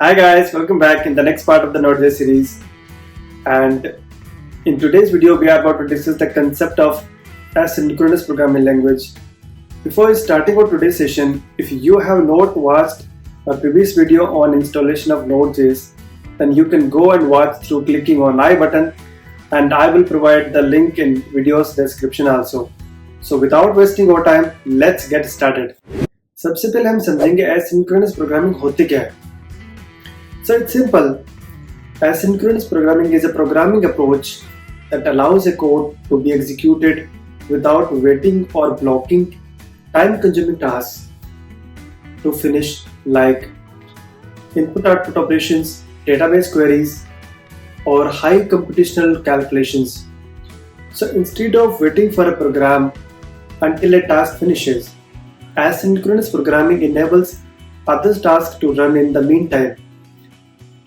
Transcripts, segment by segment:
Hi guys, welcome back in the next part of the nodejs series. And in today's video, we are about to discuss the concept of asynchronous programming language. Before starting our today's session, if you have not watched a previous video on installation of nodejs, then you can go and watch through clicking on I button, and I will provide the link in video's description also. So without wasting our time, let's get started. सबसे पहले हम समझेंगे asynchronous programming होती क्या है. So it's simple. Asynchronous programming is a programming approach that allows a code to be executed without waiting or blocking time-consuming tasks to finish, like input-output operations, database queries, or high computational calculations. So instead of waiting for a program until a task finishes, asynchronous programming enables other tasks to run in the meantime.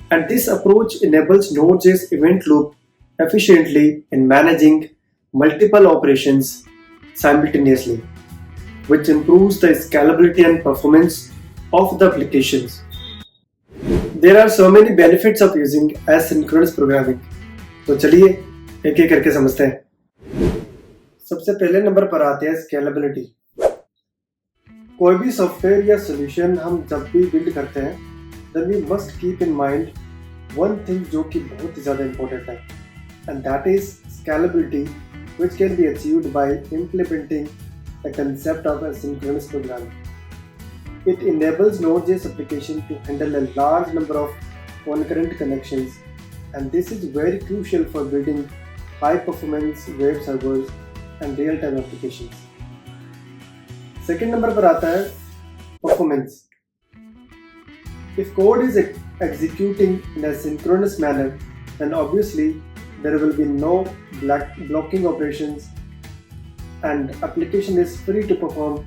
And this approach enables nodejs event loop efficiently in managing multiple operations simultaneously, which improves the scalability and performance of the applications. There are so many benefits of using asynchronous programming. तो चलिए एक एक करके समझते हैं. सबसे पहले number पर आते हैं स्केलेबिलिटी. कोई भी सॉफ्टवेयर या सॉल्यूशन हम जब भी बिल्ड करते हैं, then we must keep in mind one thing जो कि बहुत ही ज़्यादा important है, and that is scalability, which can be achieved by implementing the concept of asynchronous programming. It enables Node.js application to handle a large number of concurrent connections, and this is very crucial for building high-performance web servers and real-time applications. Second number पर आता है performance. If code is executing in a synchronous manner, then obviously there will be no blocking operations, and application is free to perform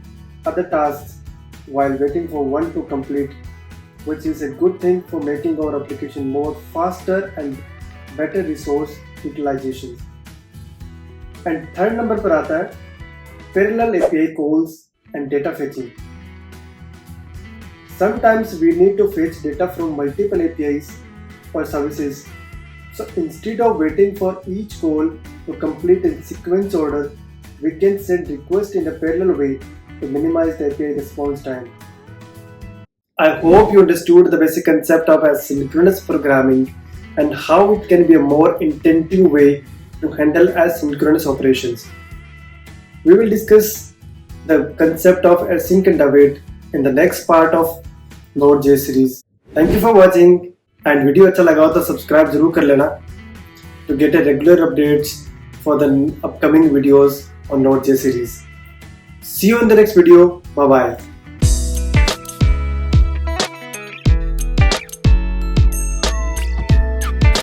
other tasks while waiting for one to complete, which is a good thing for making our application more faster and better resource utilization. And third number पर आता है parallel API calls and data fetching. Sometimes we need to fetch data from multiple APIs or services. So instead of waiting for each call to complete in sequence order, we can send requests in a parallel way to minimize the API response time. I hope you understood the basic concept of asynchronous programming and how it can be a more intuitive way to handle asynchronous operations. We will discuss the concept of async and await in the next part of nodejs series. Thank you for watching, and video अच्छा लगा हो तो subscribe जरूर कर लेना to get a regular updates for the upcoming videos on nodejs series. See you in the next video. Bye bye.